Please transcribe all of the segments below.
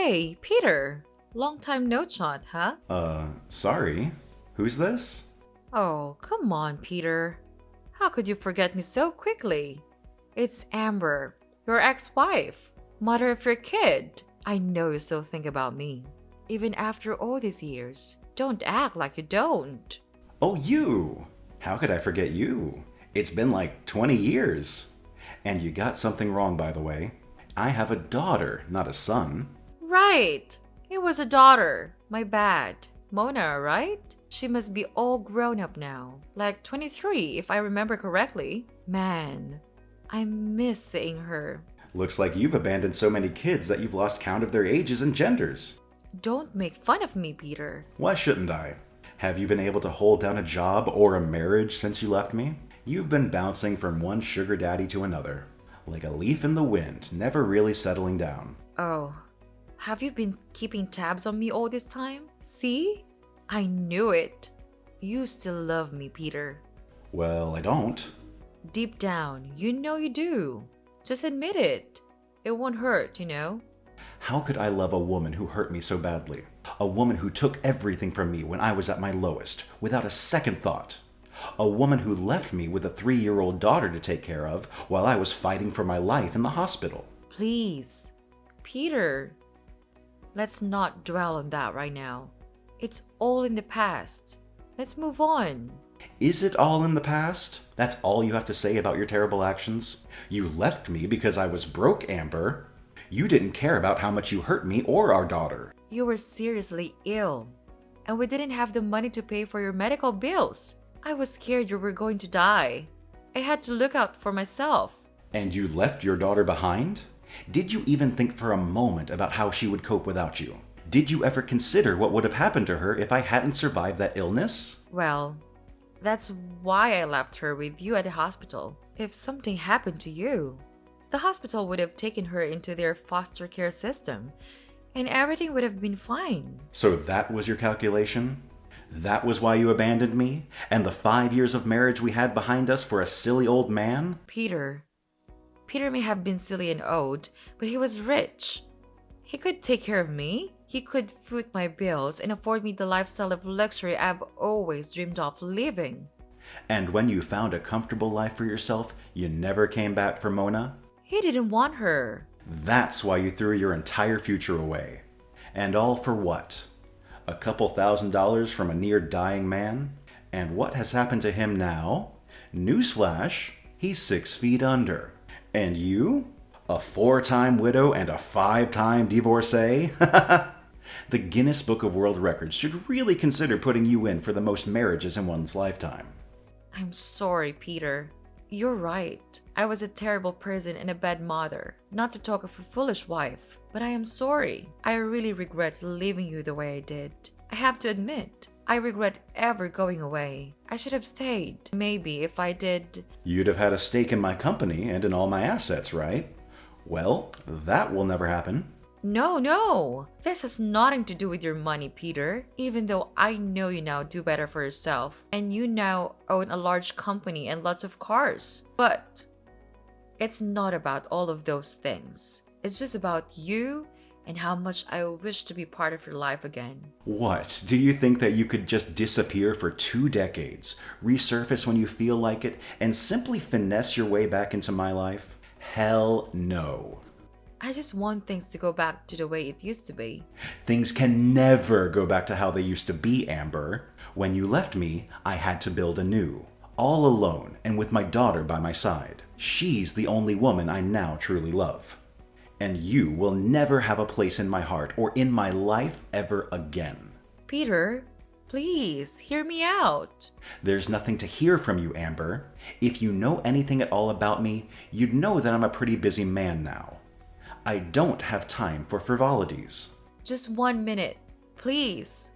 Hey, Peter. Long time no chat, huh? Sorry. Who's this? Oh, come on, Peter. How could you forget me so quickly? It's Amber, your ex-wife, mother of your kid. I know you still think about me, even after all these years. Don't act like you don't. Oh, you! How could I forget you? It's been like 20 years. And you got something wrong, by the way. I have a daughter, not a son. Right. It was a daughter. My bad. Mona, right? She must be all grown up now. Like 23, if I remember correctly. Man, I miss seeing her. Looks like you've abandoned so many kids that you've lost count of their ages and genders. Don't make fun of me, Peter. Why shouldn't I? Have you been able to hold down a job or a marriage since you left me? You've been bouncing from one sugar daddy to another. Like a leaf in the wind, never really settling down. Oh, have you been keeping tabs on me all this time? See? I knew it. You still love me, Peter. Well, I don't. Deep down, you know you do. Just admit it. It won't hurt, you know? How could I love a woman who hurt me so badly? A woman who took everything from me when I was at my lowest, without a second thought. A woman who left me with a 3-year-old daughter to take care of while I was fighting for my life in the hospital. Please, Peter, let's not dwell on that right now. It's all in the past. Let's move on. Is it all in the past? That's all you have to say about your terrible actions? You left me because I was broke, Amber. You didn't care about how much you hurt me or our daughter. You were seriously ill, and we didn't have the money to pay for your medical bills. I was scared you were going to die. I had to look out for myself. And you left your daughter behind? Did you even think for a moment about how she would cope without you? Did you ever consider what would have happened to her if I hadn't survived that illness? Well, that's why I left her with you at the hospital. If something happened to you, the hospital would have taken her into their foster care system, and everything would have been fine. So that was your calculation? That was why you abandoned me? And the 5 years of marriage we had behind us for a silly old man? Peter may have been silly and old, but he was rich. He could take care of me. He could foot my bills and afford me the lifestyle of luxury I've always dreamed of living. And when you found a comfortable life for yourself, you never came back for Mona? He didn't want her. That's why you threw your entire future away. And all for what? A couple $1,000s from a near-dying man? And what has happened to him now? Newsflash, he's 6 feet under. And you? A 4-time widow and a 5-time divorcee? The Guinness Book of World Records should really consider putting you in for the most marriages in one's lifetime. I'm sorry, Peter. You're right. I was a terrible person and a bad mother, not to talk of a foolish wife. But I am sorry. I really regret leaving you the way I did. I have to admit, I regret ever going away. I should have stayed. Maybe if I did... You'd have had a stake in my company and in all my assets, right? Well, that will never happen. No. This has nothing to do with your money, Peter. Even though I know you now do better for yourself, and you now own a large company and lots of cars. But it's not about all of those things. It's just about you and how much I wish to be part of your life again. What? Do you think that you could just disappear for 2 decades, resurface when you feel like it, and simply finesse your way back into my life? Hell no. I just want things to go back to the way it used to be. Things can never go back to how they used to be, Amber. When you left me, I had to build anew, all alone and with my daughter by my side. She's the only woman I now truly love. And you will never have a place in my heart or in my life ever again. Peter, please, hear me out. There's nothing to hear from you, Amber. If you know anything at all about me, you'd know that I'm a pretty busy man now. I don't have time for frivolities. Just 1 minute, please.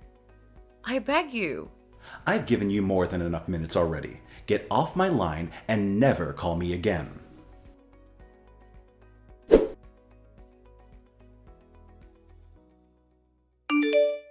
I beg you. I've given you more than enough minutes already. Get off my line and never call me again.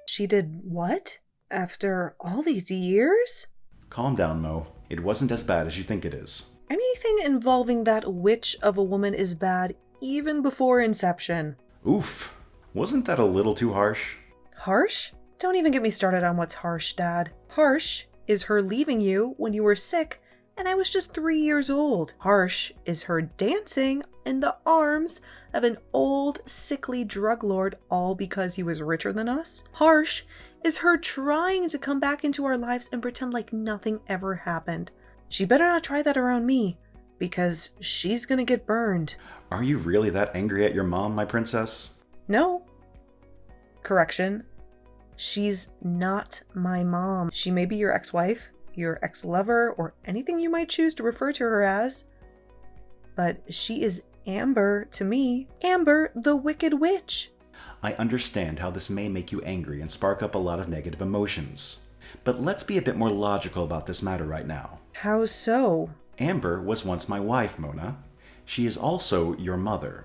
She did what? After all these years? Calm down, Mo. It wasn't as bad as you think it is. Anything involving that witch of a woman is bad even before inception. Oof. Wasn't that a little too harsh? Harsh? Don't even get me started on what's harsh, Dad. Harsh is her leaving you when you were sick and I was just 3 years old. Harsh is her dancing in the arms of an old, sickly drug lord all because he was richer than us. Harsh is her trying to come back into our lives and pretend like nothing ever happened. She better not try that around me, because she's gonna get burned. Are you really that angry at your mom, my princess? No. Correction. She's not my mom. She may be your ex-wife, your ex-lover, or anything you might choose to refer to her as. But she is Amber to me. Amber, the Wicked Witch. I understand how this may make you angry and spark up a lot of negative emotions. But let's be a bit more logical about this matter right now. How so? Amber was once my wife, Mona. She is also your mother.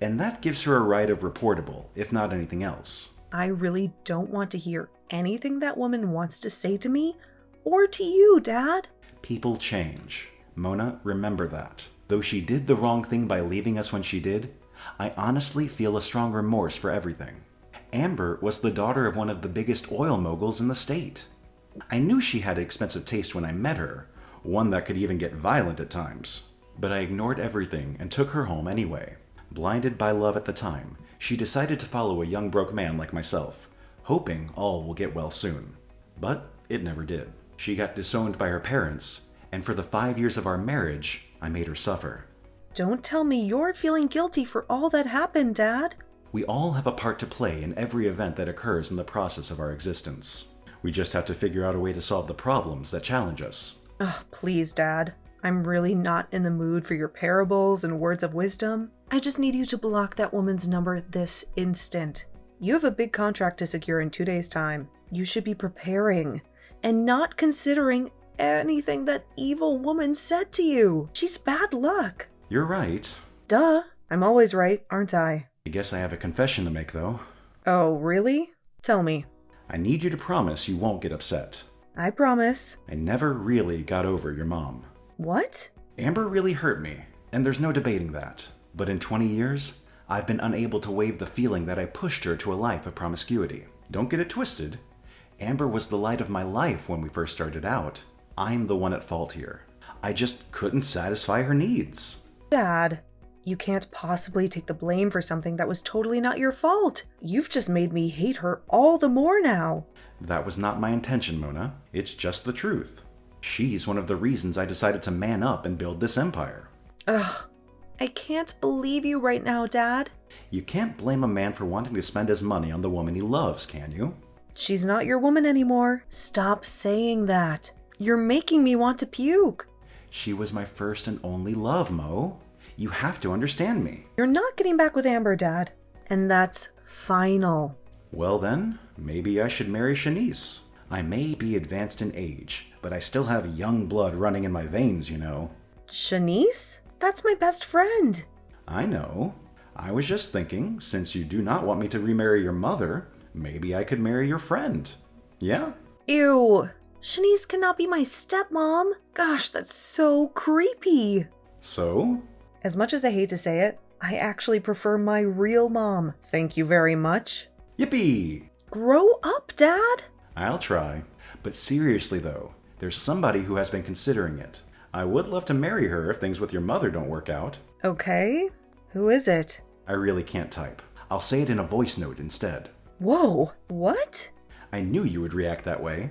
And that gives her a right of reportable, if not anything else. I really don't want to hear anything that woman wants to say to me or to you, Dad. People change. Mona, remember that. Though she did the wrong thing by leaving us when she did, I honestly feel a strong remorse for everything. Amber was the daughter of one of the biggest oil moguls in the state. I knew she had expensive taste when I met her, one that could even get violent at times. But I ignored everything and took her home anyway. Blinded by love at the time, she decided to follow a young broke man like myself, hoping all will get well soon. But it never did. She got disowned by her parents, and for the 5 years of our marriage, I made her suffer. Don't tell me you're feeling guilty for all that happened, Dad. We all have a part to play in every event that occurs in the process of our existence. We just have to figure out a way to solve the problems that challenge us. Ugh, please, Dad. I'm really not in the mood for your parables and words of wisdom. I just need you to block that woman's number this instant. You have a big contract to secure in 2 days' time. You should be preparing and not considering anything that evil woman said to you. She's bad luck. You're right. Duh. I'm always right, aren't I? I guess I have a confession to make, though. Oh, really? Tell me. I need you to promise you won't get upset. I promise. I never really got over your mom. What? Amber really hurt me, and there's no debating that. But in 20 years, I've been unable to waive the feeling that I pushed her to a life of promiscuity. Don't get it twisted. Amber was the light of my life when we first started out. I'm the one at fault here. I just couldn't satisfy her needs. Dad, you can't possibly take the blame for something that was totally not your fault. You've just made me hate her all the more now. That was not my intention, Mona. It's just the truth. She's one of the reasons I decided to man up and build this empire. Ugh, I can't believe you right now, Dad. You can't blame a man for wanting to spend his money on the woman he loves, can you? She's not your woman anymore. Stop saying that. You're making me want to puke. She was my first and only love, Mo. You have to understand me. You're not getting back with Amber, Dad. And that's final. Well then, maybe I should marry Shanice. I may be advanced in age, but I still have young blood running in my veins, you know. Shanice? That's my best friend. I know. I was just thinking, since you do not want me to remarry your mother, maybe I could marry your friend. Yeah? Ew. Shanice cannot be my stepmom. Gosh, that's so creepy. So? As much as I hate to say it, I actually prefer my real mom. Thank you very much. Yippee! Grow up, Dad. I'll try. But seriously though, there's somebody who has been considering it. I would love to marry her if things with your mother don't work out. Okay. Who is it? I really can't type. I'll say it in a voice note instead. Whoa. What? I knew you would react that way.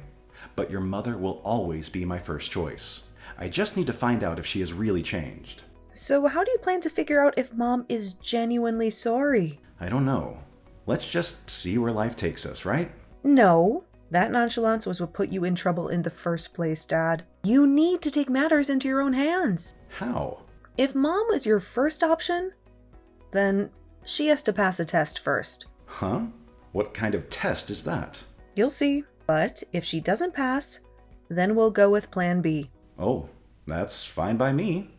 But your mother will always be my first choice. I just need to find out if she has really changed. So how do you plan to figure out if Mom is genuinely sorry? I don't know. Let's just see where life takes us, right? No. That nonchalance was what put you in trouble in the first place, Dad. You need to take matters into your own hands. How? If Mom was your first option, then she has to pass a test first. Huh? What kind of test is that? You'll see. But if she doesn't pass, then we'll go with Plan B. Oh, that's fine by me.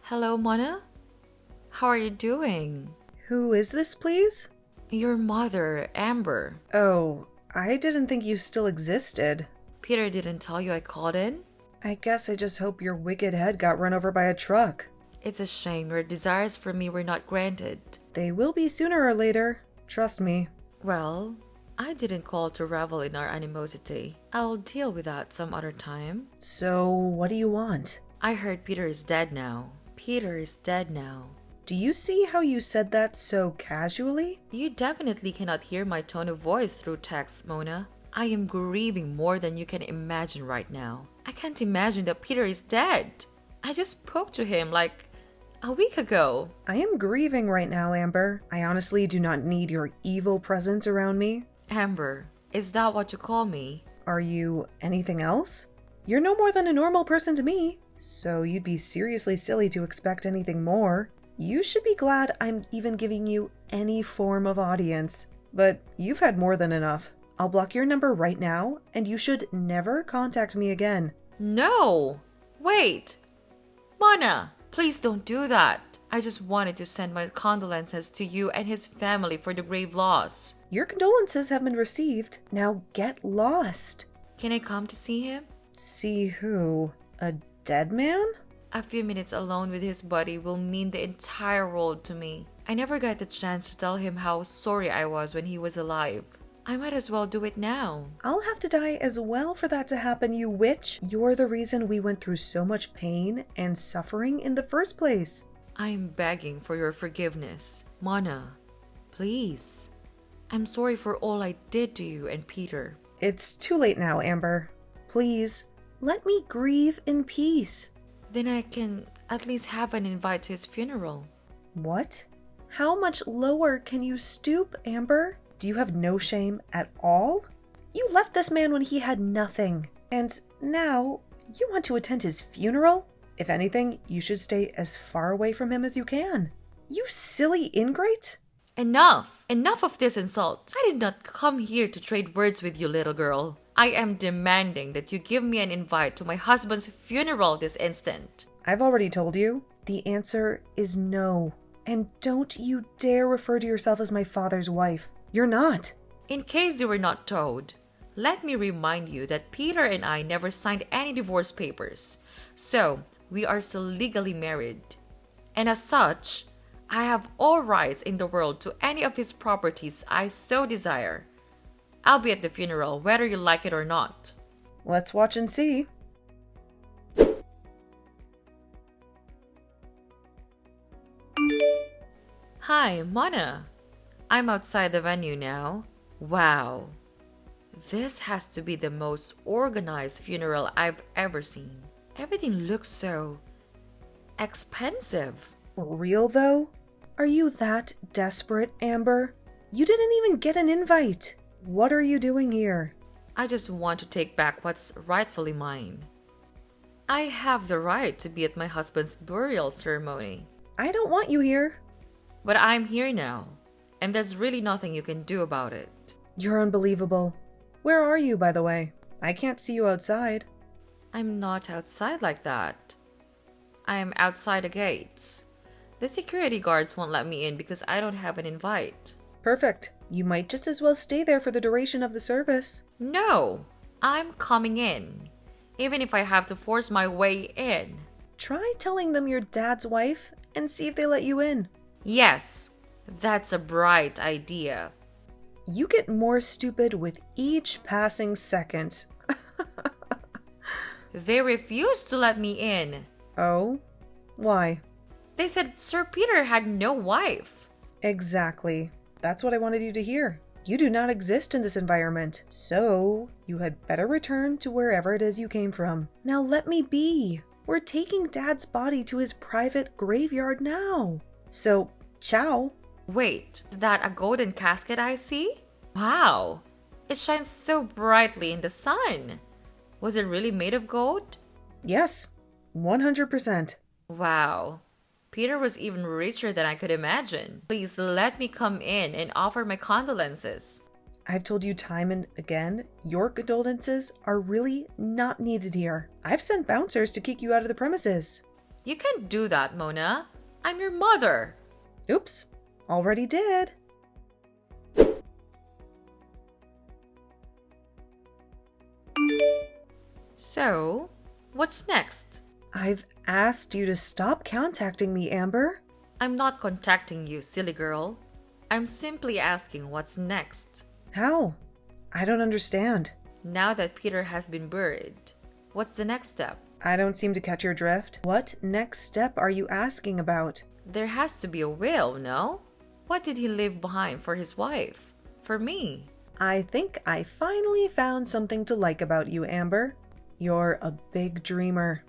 Hello, Mona? How are you doing? Who is this, please? Your mother, Amber. Oh, I didn't think you still existed. Peter didn't tell you I called in? I guess I just hope your wicked head got run over by a truck. It's a shame your desires for me were not granted. They will be sooner or later. Trust me. Well, I didn't call to revel in our animosity. I'll deal with that some other time. So, what do you want? I heard Peter is dead now. Peter is dead now. Do you see how you said that so casually? You definitely cannot hear my tone of voice through text, Mona. I am grieving more than you can imagine right now. I can't imagine that Peter is dead. I just spoke to him like a week ago. I am grieving right now, Amber. I honestly do not need your evil presence around me. Amber, is that what you call me? Are you anything else? You're no more than a normal person to me, so you'd be seriously silly to expect anything more. You should be glad I'm even giving you any form of audience. But you've had more than enough. I'll block your number right now, and you should never contact me again. No! Wait! Mona, please don't do that. I just wanted to send my condolences to you and his family for the grave loss. Your condolences have been received. Now get lost. Can I come to see him? See who? A dead man? A few minutes alone with his body will mean the entire world to me. I never got the chance to tell him how sorry I was when he was alive. I might as well do it now. I'll have to die as well for that to happen, you witch. You're the reason we went through so much pain and suffering in the first place. I am begging for your forgiveness. Mona, please. I'm sorry for all I did to you and Peter. It's too late now, Amber. Please, let me grieve in peace. Then I can at least have an invite to his funeral. What? How much lower can you stoop, Amber? Do you have no shame at all? You left this man when he had nothing. And now you want to attend his funeral? If anything, you should stay as far away from him as you can. You silly ingrate. Enough! Enough of this insult. I did not come here to trade words with you, little girl. I am demanding that you give me an invite to my husband's funeral this instant. I've already told you. The answer is no. And don't you dare refer to yourself as my father's wife. You're not. In case you were not told, let me remind you that Peter and I never signed any divorce papers. So, we are still legally married. And as such, I have all rights in the world to any of his properties I so desire. I'll be at the funeral whether you like it or not. Let's watch and see. Hi, Mona. I'm outside the venue now. Wow. This has to be the most organized funeral I've ever seen. Everything looks so expensive. Real though? Are you that desperate, Amber? You didn't even get an invite. What are you doing here? I just want to take back what's rightfully mine. I have the right to be at my husband's burial ceremony. I don't want you here. But I'm here now, and there's really nothing you can do about it. You're unbelievable. Where are you, by the way? I can't see you outside. I'm not outside like that. I am outside the gates. The security guards won't let me in because I don't have an invite. Perfect. You might just as well stay there for the duration of the service. No, I'm coming in, even if I have to force my way in. Try telling them you're Dad's wife and see if they let you in. Yes, that's a bright idea. You get more stupid with each passing second. They refused to let me in. Oh? Why? They said Sir Peter had no wife. Exactly. That's what I wanted you to hear. You do not exist in this environment, so you had better return to wherever it is you came from. Now let me be. We're taking Dad's body to his private graveyard now. So, ciao. Wait, is that a golden casket I see? Wow, it shines so brightly in the sun. Was it really made of gold? Yes, 100%. Wow, Peter was even richer than I could imagine. Please let me come in and offer my condolences. I've told you time and again, your condolences are really not needed here. I've sent bouncers to kick you out of the premises. You can't do that, Mona. I'm your mother. Oops, already did. So, What's next? I've asked you to stop contacting me, Amber. I'm not contacting you, silly girl. I'm simply asking what's next. How? I don't understand. Now that Peter has been buried, what's the next step? I don't seem to catch your drift. What next step are you asking about? There has to be a will, no? What did he leave behind for his wife? For me? I think I finally found something to like about you, Amber. You're a big dreamer.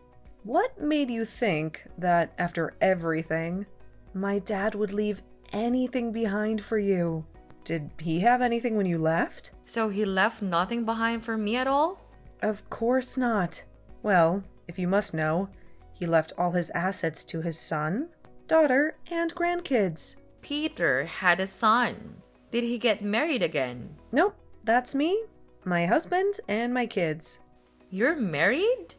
What made you think that after everything, my dad would leave anything behind for you? Did he have anything when you left? So he left nothing behind for me at all? Of course not. Well, if you must know, he left all his assets to his son, daughter, and grandkids. Peter had a son. Did he get married again? Nope, that's me, my husband, and my kids. You're married?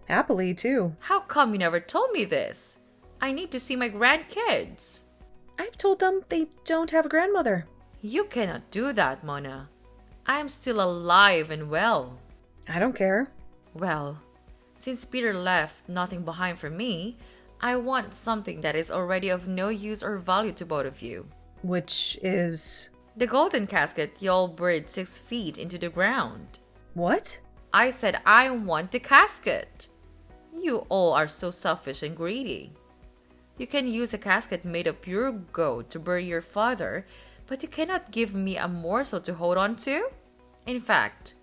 Happily, too. How come you never told me this? I need to see my grandkids. I've told them they don't have a grandmother. You cannot do that, Mona. I am still alive and well. I don't care. Well, since Peter left nothing behind for me, I want something that is already of no use or value to both of you. Which is... The golden casket y'all buried 6 feet into the ground. What? I said I want the casket. You all are so selfish and greedy. You can use a casket made of pure gold to bury your father, but you cannot give me a morsel to hold on to? In fact,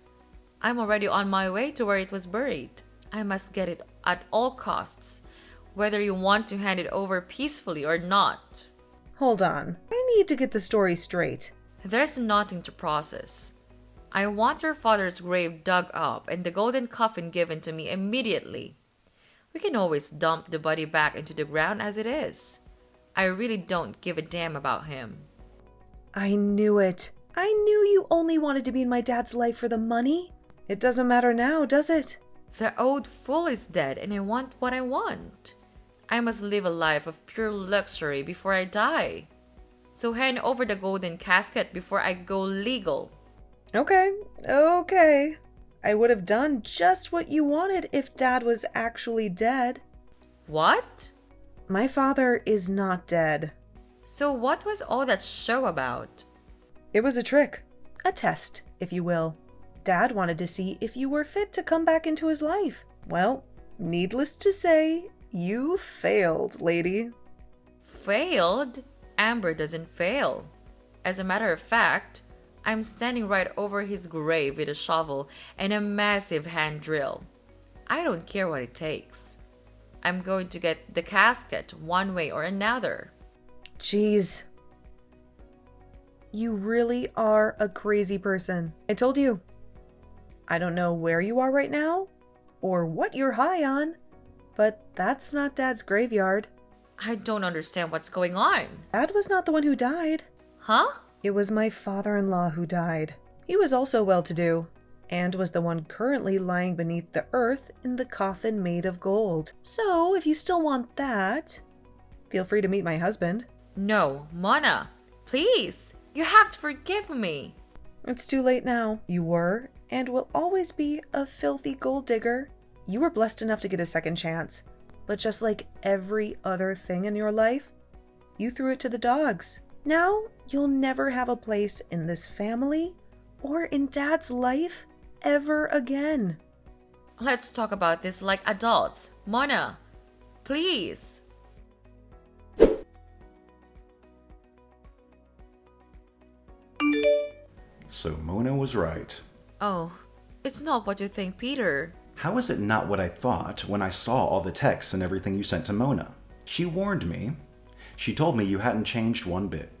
I'm already on my way to where it was buried. I must get it at all costs, whether you want to hand it over peacefully or not. Hold on. I need to get the story straight. There's nothing to process. I want your father's grave dug up and the golden coffin given to me immediately. We can always dump the body back into the ground as it is. I really don't give a damn about him. I knew it. I knew you only wanted to be in my dad's life for the money. It doesn't matter now, does it? The old fool is dead and I want what I want. I must live a life of pure luxury before I die. So hand over the golden casket before I go legal. Okay. I would have done just what you wanted if Dad was actually dead. What? My father is not dead. So what was all that show about? It was a trick. A test, if you will. Dad wanted to see if you were fit to come back into his life. Well, needless to say, you failed, lady. Failed? Amber doesn't fail. As a matter of fact, I'm standing right over his grave with a shovel and a massive hand drill. I don't care what it takes. I'm going to get the casket one way or another. Jeez. You really are a crazy person. I told you. I don't know where you are right now or what you're high on, but that's not Dad's graveyard. I don't understand what's going on. Dad was not the one who died. Huh? It was my father-in-law who died. He was also well-to-do, and was the one currently lying beneath the earth in the coffin made of gold. So, if you still want that, feel free to meet my husband. No, Mona, please. You have to forgive me. It's too late now. You were, and will always be, a filthy gold digger. You were blessed enough to get a second chance. But just like every other thing in your life, you threw it to the dogs. Now, you'll never have a place in this family or in Dad's life ever again. Let's talk about this like adults. Mona, please. So Mona was right. Oh, it's not what you think, Peter. How is it not what I thought when I saw all the texts and everything you sent to Mona? She warned me. She told me you hadn't changed one bit.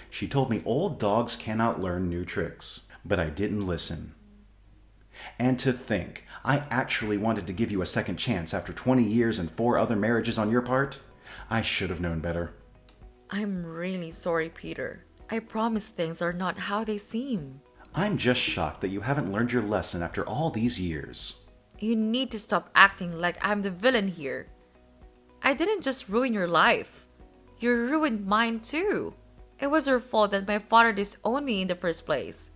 She told me old dogs cannot learn new tricks, but I didn't listen. And to think, I actually wanted to give you a second chance after 20 years and 4 other marriages on your part? I should have known better. I'm really sorry, Peter. I promise things are not how they seem. I'm just shocked that you haven't learned your lesson after all these years. You need to stop acting like I'm the villain here. I didn't just ruin your life. You ruined mine too. It was your fault that my father disowned me in the first place.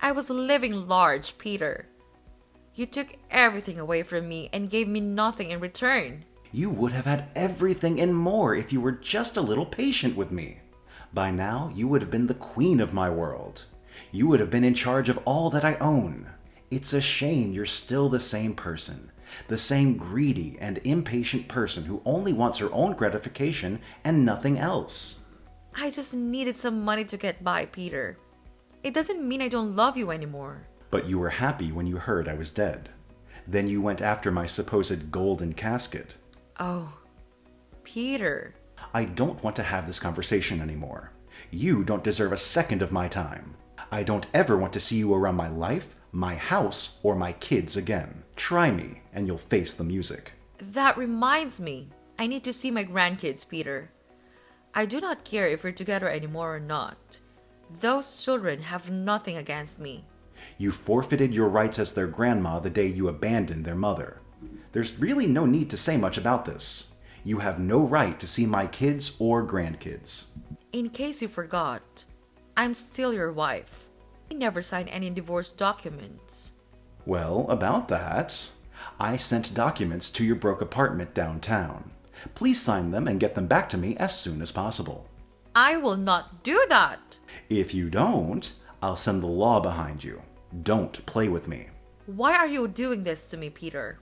I was living large, Peter. You took everything away from me and gave me nothing in return. You would have had everything and more if you were just a little patient with me. By now, you would have been the queen of my world. You would have been in charge of all that I own. It's a shame you're still the same person, the same greedy and impatient person who only wants her own gratification and nothing else. I just needed some money to get by, Peter. It doesn't mean I don't love you anymore. But you were happy when you heard I was dead. Then you went after my supposed golden casket. Oh, Peter. I don't want to have this conversation anymore. You don't deserve a second of my time. I don't ever want to see you around my life, my house, or my kids again. Try me, and you'll face the music. That reminds me. I need to see my grandkids, Peter. I do not care if we're together anymore or not. Those children have nothing against me. You forfeited your rights as their grandma the day you abandoned their mother. There's really no need to say much about this. You have no right to see my kids or grandkids. In case you forgot, I'm still your wife. I never signed any divorce documents. Well, about that, I sent documents to your broke apartment downtown. Please sign them and get them back to me as soon as possible. I will not do that. If you don't, I'll send the law behind you. Don't play with me. Why are you doing this to me, Peter?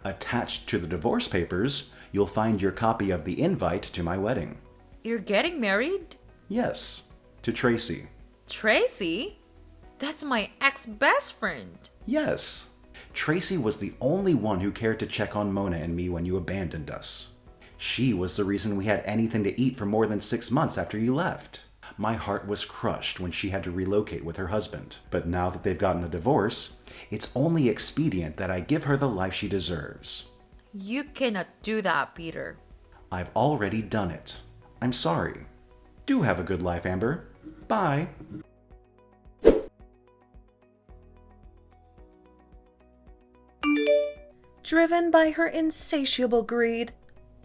Attached to the divorce papers, you'll find your copy of the invite to my wedding. You're getting married? Yes, to Tracy. Tracy? That's my ex-best friend. Yes. Tracy was the only one who cared to check on Mona and me when you abandoned us. She was the reason we had anything to eat for more than 6 months after you left. My heart was crushed when she had to relocate with her husband. But now that they've gotten a divorce, it's only expedient that I give her the life she deserves. You cannot do that, Peter. I've already done it. I'm sorry. Do have a good life, Amber. Bye. Driven by her insatiable greed,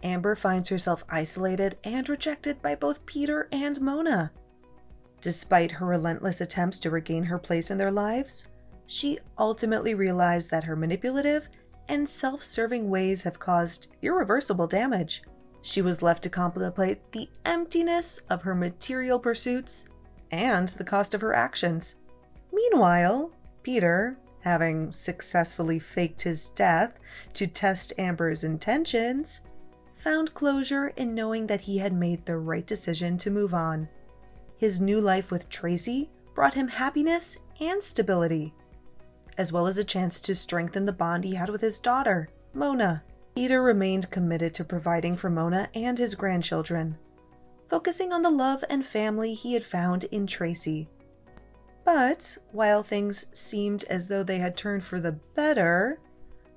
Amber finds herself isolated and rejected by both Peter and Mona. Despite her relentless attempts to regain her place in their lives, she ultimately realized that her manipulative and self-serving ways have caused irreversible damage. She was left to contemplate the emptiness of her material pursuits and the cost of her actions. Meanwhile, Peter, having successfully faked his death to test Amber's intentions, found closure in knowing that he had made the right decision to move on. His new life with Tracy brought him happiness and stability, as well as a chance to strengthen the bond he had with his daughter, Mona. Peter remained committed to providing for Mona and his grandchildren, focusing on the love and family he had found in Tracy. But while things seemed as though they had turned for the better,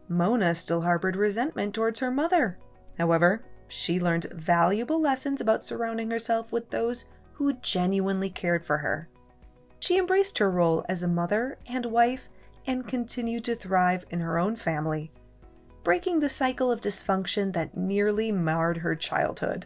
Mona still harbored resentment towards her mother. However, she learned valuable lessons about surrounding herself with those who genuinely cared for her. She embraced her role as a mother and wife and continued to thrive in her own family, breaking the cycle of dysfunction that nearly marred her childhood.